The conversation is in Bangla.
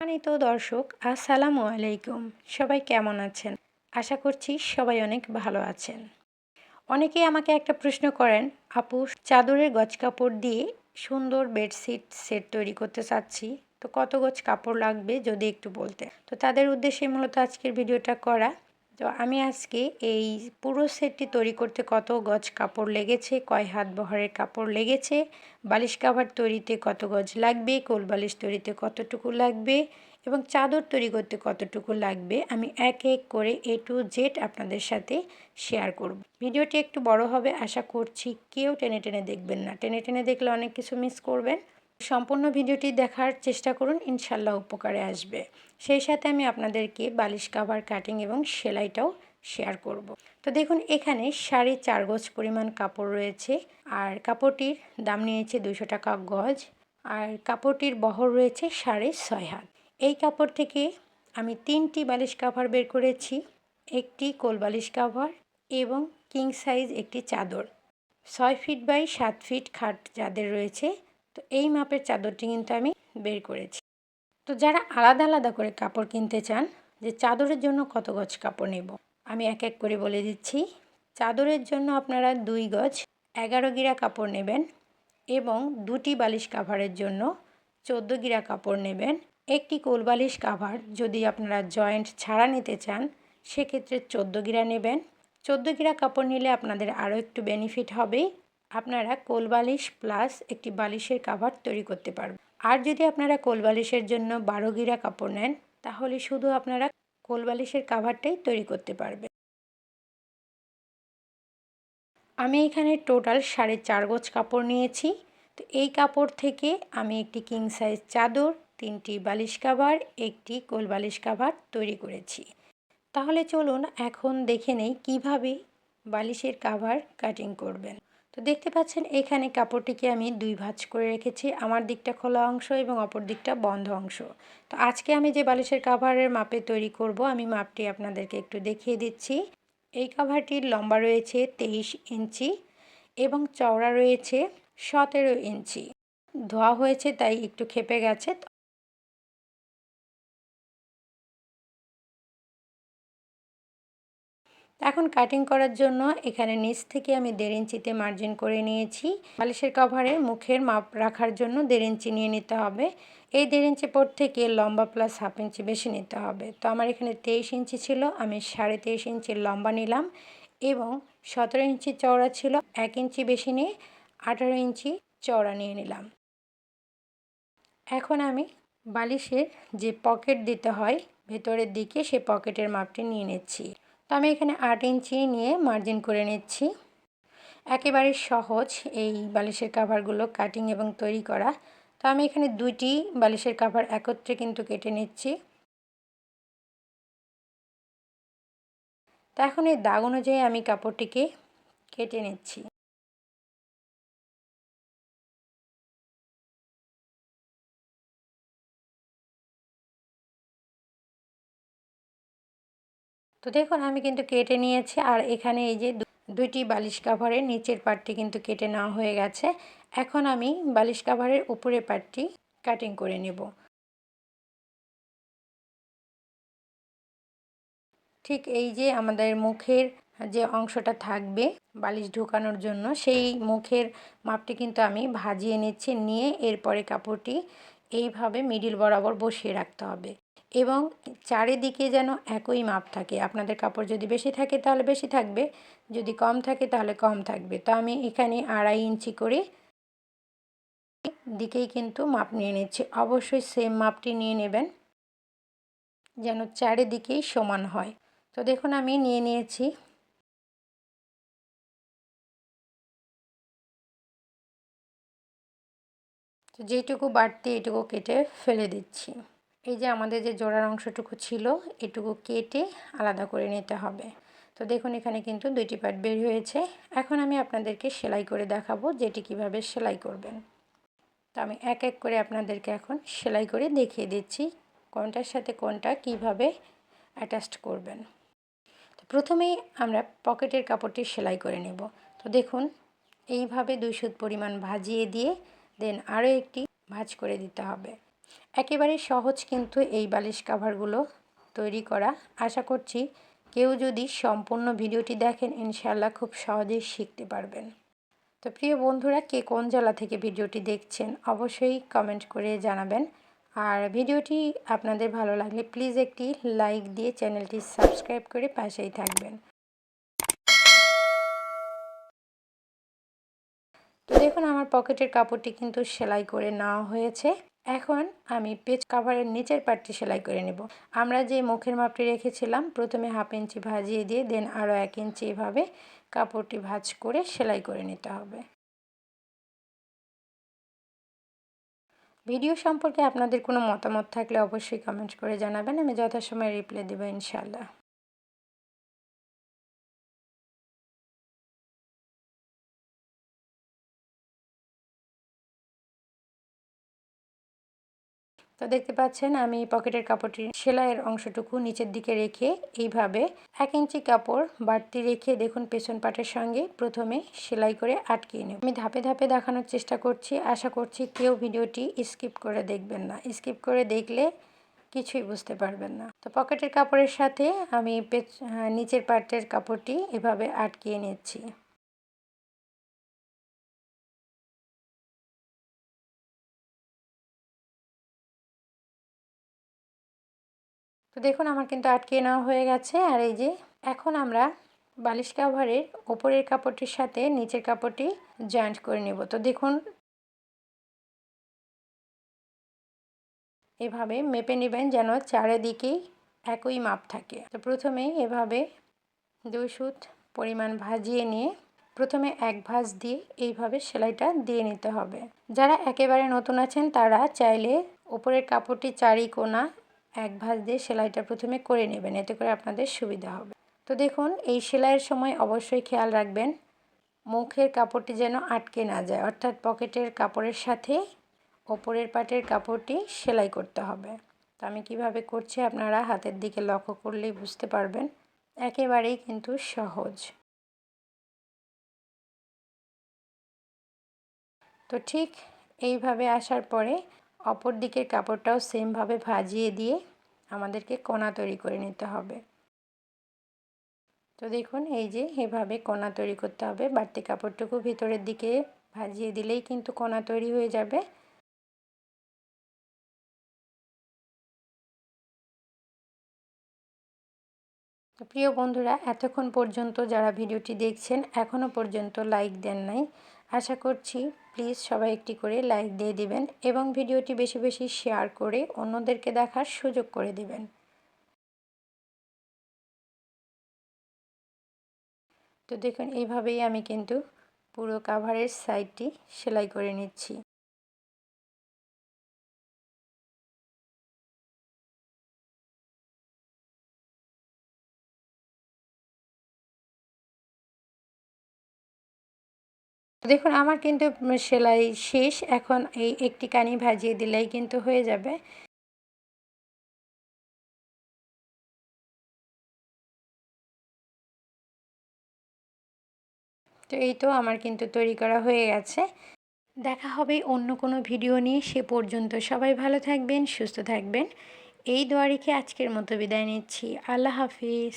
সম্মানিত দর্শক, আসসালামু আলাইকুম। সবাই কেমন আছেন? আশা করছি সবাই অনেক ভালো আছেন। অনেকেই আমাকে একটা প্রশ্ন করেন, আপু, চাদরের গজ কাপড় দিয়ে সুন্দর বেডশিট সেট তৈরি করতে চাচ্ছি, তো কত গজ কাপড় লাগবে যদি একটু বলতেন। তো তাদের উদ্দেশ্যে মূলত আজকের ভিডিওটা করা। তো আমি আজকে এই পুরো সেটটি তৈরি করতে কত গজ কাপড় লেগেছে, কয় হাত বহরের কাপড় লেগেছে, বালিশ কাভার তৈরিতে কত গজ লাগবে, কোল বালিশ তৈরিতে কতটুকু লাগবে এবং চাদর তৈরি করতে কতটুকু লাগবে, আমি এক এক করে A to Z আপনাদের সাথে শেয়ার করব। ভিডিওটি একটু বড় হবে, আশা করছি কেউ টেনে টেনে দেখবেন না। টেনে টেনে দেখলে অনেক কিছু মিস করবেন। সম্পূর্ণ ভিডিওটি দেখার চেষ্টা করুন, ইনশাল্লাহ উপকারে আসবে। সেই সাথে আমি আপনাদেরকে বালিশ কাভার কাটিং এবং সেলাইটাও শেয়ার করব। তো দেখুন, এখানে 4.5 গজ পরিমাণ কাপড় রয়েছে আর কাপড়টির দাম নিয়েছে 200 টাকা গজ আর কাপড়টির বহর রয়েছে 6.5 হাত। এই কাপড় থেকে আমি 3টি বালিশ কাভার বের করেছি, একটি কোল বালিশ কাভার এবং কিং সাইজ একটি চাদর। 6 ফিট বাই 7 ফিট খাট যাদের রয়েছে, তো এই মাপের চাদরটি কিন্তু আমি বের করেছি। তো যারা আলাদা আলাদা করে কাপড় কিনতে চান যে চাদরের জন্য কত গজ কাপড় নেব, আমি এক এক করে বলে দিচ্ছি। চাদরের জন্য আপনারা 2 গজ 11 গিরা কাপড় নেবেন এবং 2টি বালিশ কাভারের জন্য 14 গিরা কাপড় নেবেন। একটি কোল বালিশ কাভার যদি আপনারা জয়েন্ট ছাড়া নিতে চান সেক্ষেত্রে 14 গিরা নেবেন। 14 গিরা কাপড় নিলে আপনাদের আরও একটু বেনিফিট হবে, আপনারা কোল বালিশ প্লাস একটি বালিশের কাভার তৈরি করতে পারবেন। আর যদি আপনারা কোল বালিশের জন্য 12 গিরা কাপড় নেন তাহলে শুধু আপনারা কোল বালিশের কাভারটাই তৈরি করতে পারবেন। আমি এখানে টোটাল 4.5 গজ কাপড় নিয়েছি। তো এই কাপড় থেকে আমি একটি কিং সাইজ চাদর, 3টি বালিশ কাভার, একটি কোল বালিশ কাভার তৈরি করেছি। তাহলে চলুন এখন দেখে নেই কিভাবে বালিশের কাভার কাটিং করবেন। তো দেখতে পাচ্ছেন এখানে কাপড়টিকে আমি 2 ভাঁজ করে রেখেছি, আমার দিকটা খোলা অংশ এবং অপর দিকটা বন্ধ অংশ। তো আজকে আমি যে বালিশের কাভারের মাপে তৈরি করব, আমি মাপটি আপনাদেরকে একটু দেখিয়ে দিচ্ছি। এই কাভারটির লম্বা রয়েছে 23 ইঞ্চি এবং চওড়া রয়েছে 17 ইঞ্চি। ধোয়া হয়েছে তাই একটু ক্ষেপে গেছে। এখন কাটিং করার জন্য এখানে নিচ থেকে আমি 1.5 ইঞ্চিতে মার্জিন করে নিয়েছি। বালিশের কভারের মুখের মাপ রাখার জন্য 1.5 ইঞ্চি নিয়ে নিতে হবে। এই 1.5 ইঞ্চি পর থেকে লম্বা প্লাস হাফ ইঞ্চি বেশি নিতে হবে। তো আমার এখানে 23 ইঞ্চি ছিল, আমি 23.5 ইঞ্চির লম্বা নিলাম এবং 17 ইঞ্চি চওড়া ছিল, 1 ইঞ্চি বেশি নিয়ে 18 ইঞ্চি চওড়া নিয়ে নিলাম। এখন আমি বালিশের যে পকেট দিতে হয় ভেতরের দিকে, সে পকেটের মাপটি নিয়ে নিচ্ছি। তো আমি এখানে 8 ইঞ্চি নিয়ে মার্জিন করে নিচ্ছি। একেবারে সহজ এই বালিশের কাভারগুলো কাটিং এবং তৈরি করা। তো আমি এখানে 2টি বালিশের কাভার একত্রে কিন্তু কেটে নিচ্ছি। তো এখন এই দাগ অনুযায়ী আমি কাপড়টিকে কেটে নিচ্ছি। তো দেখুন আমি কিন্তু কেটে নিয়েছি আর এখানে এই যে 2টি বালিশ কাভারের নিচের পার্টটি কিন্তু কেটে নেওয়া হয়ে গেছে। এখন আমি বালিশ কাভারের উপরের পার্টটি কাটিং করে নেব। ঠিক এই যে আমাদের মুখের যে অংশটা থাকবে বালিশ ঢোকানোর জন্য, সেই মুখের মাপটি কিন্তু আমি ভাজিয়ে নিচ্ছি। নিয়ে এরপরে কাপড়টি এইভাবে মিডিল বরাবর বসিয়ে রাখতে হবে এবং চারিদিকে যেন একই মাপ থাকে। আপনাদের কাপড় যদি বেশি থাকে তাহলে বেশি থাকবে, যদি কম থাকে তাহলে কম থাকবে। তো আমি এখানে 2.5 ইঞ্চি করে দিকেই কিন্তু মাপ নিয়ে নিচ্ছি। অবশ্যই সেম মাপটি নিয়ে নেবেন যেন চারিদিকেই সমান হয়। তো দেখুন আমি নিয়ে নিয়েছি। তো যেটুকু বাড়তি এটুকু কেটে ফেলে দিচ্ছি। এই যে আমাদের যে জোড়ার অংশটুকু ছিল এটুকু কেটে আলাদা করে নিতে হবে। তো দেখুন এখানে কিন্তু 2টি পার্ট বের হয়েছে। এখন আমি আপনাদেরকে সেলাই করে দেখাবো যেটি কিভাবে সেলাই করবেন। তো আমি এক এক করে আপনাদেরকে এখন সেলাই করে দেখিয়ে দিচ্ছি কোনটার সাথে কোনটা কিভাবে অ্যাটাচড করবেন। তো প্রথমেই আমরা পকেটের কাপড়টি সেলাই করে নেব। তো দেখুন এইভাবে 2 সুত পরিমাণ ভাজিয়ে দিয়ে দেন আরও একটি ভাঁজ করে দিতে হবে। একেবারে সহজ কিন্তু এই বালিশ কাভারগুলো তৈরি করা। আশা করছি কেউ যদি সম্পূর্ণ ভিডিওটি দেখেন ইনশাআল্লাহ খুব সহজেই শিখতে পারবেন। তো প্রিয় বন্ধুরা, কে কোন জেলা থেকে ভিডিওটি দেখছেন অবশ্যই কমেন্ট করে জানাবেন। আর ভিডিওটি আপনাদের ভালো লাগলে প্লিজ একটি লাইক দিয়ে চ্যানেলটি সাবস্ক্রাইব করে পাশেই থাকবেন। তো দেখুন আমার পকেটের কাপড়টি কিন্তু সেলাই করে নেওয়া হয়েছে। এখন আমি পেজ কাভারের নিচের পার্টটি সেলাই করে নেব। আমরা যে মুখের মাপটি রেখেছিলাম প্রথমে 1/2 ইঞ্চি ভাজিয়ে দিয়ে দেন আরও 1 ইঞ্চি এভাবে কাপড়টি ভাঁজ করে সেলাই করে নিতে হবে। ভিডিও সম্পর্কে আপনাদের কোনো মতামত থাকলে অবশ্যই কমেন্ট করে জানাবেন, আমি যথাসময়ে রিপ্লাই দেব ইনশাআল্লাহ। তো দেখতে পাচ্ছেন আমি পকেটের কাপড়টি সেলাইয়ের অংশটুকু নিচের দিকে রেখে এইভাবে 1 ইঞ্চি কাপড় বাড়তি রেখে দেখুন পেছন পাটের সঙ্গে প্রথমে সেলাই করে আটকিয়ে নেব। আমি ধাপে ধাপে দেখানোর চেষ্টা করছি, আশা করছি কেউ ভিডিওটি স্কিপ করে দেখবেন না। স্কিপ করে দেখলে কিছুই বুঝতে পারবেন না। তো পকেটের কাপড়ের সাথে আমি নিচের পাটের কাপড়টি এভাবে আটকিয়ে নিচ্ছি। তো দেখুন আমার কিন্তু আটকে নেওয়া হয়ে গেছে। আর এই যে এখন আমরা বালিশ কাভারের ওপরের কাপড়টির সাথে নিচের কাপড়টি জয়েন্ট করে নেব। তো দেখুন এভাবে মেপে নেবেন যেন চারিদিকেই একই মাপ থাকে। তো প্রথমেই এভাবে 2 সুত পরিমাণ ভাজিয়ে নিয়ে প্রথমে এক ভাঁজ দিয়ে এইভাবে সেলাইটা দিয়ে নিতে হবে। যারা একেবারে নতুন আছেন তারা চাইলে ওপরের কাপড়টি চারিকোনা এক ভাঁজ দিয়ে সেলাইটা প্রথমে করে নেবেন, এতে করে আপনাদের সুবিধা হবে। তো দেখুন এই সেলাইয়ের সময় অবশ্যই খেয়াল রাখবেন মুখের কাপড়টি যেন আটকে না যায়, অর্থাৎ পকেটের কাপড়ের সাথে ওপরের পাটের কাপড়টি সেলাই করতে হবে। তো আমি কিভাবে করছি আপনারা হাতের দিকে লক্ষ্য করলেই বুঝতে পারবেন, একেবারেই কিন্তু সহজ। তো ঠিক এইভাবে আসার পরে অপর দিকের কাপড়টাও সেমভাবে ভাজিয়ে দিয়ে আমাদেরকে কোনা তৈরি করে নিতে হবে। তো দেখুন এই যে এভাবে কোনা তৈরি করতে হবে, বাড়তি কাপড়টুকু ভিতরের দিকে ভাজিয়ে দিলেই কিন্তু কোনা তৈরি হয়ে যাবে। তো প্রিয় বন্ধুরা, এতক্ষণ পর্যন্ত যারা ভিডিওটি দেখছেন এখনও পর্যন্ত লাইক দেন নাই, আশা করছি প্লিজ সবাই একটি করে লাইক দিয়ে দিবেন এবং ভিডিওটি বেশি বেশি শেয়ার করে অন্যদেরকে দেখার সুযোগ করে দিবেন। তো দেখুন এইভাবেই আমি কিন্তু পুরো কাভারের সাইডটি সেলাই করে নিচ্ছি। দেখুন আমার কিন্তু সেলাই শেষ, এখন এই একটি কানি ভাজিয়ে দিলেই কিন্তু হয়ে যাবে। তো এই তো আমার কিন্তু তৈরি করা হয়ে গেছে। দেখা হবে অন্য কোনো ভিডিও নিয়ে, সে পর্যন্ত সবাই ভালো থাকবেন, সুস্থ থাকবেন, এই দোয়া রেখে আজকের মতো বিদায় নিচ্ছি। আল্লাহ হাফিজ।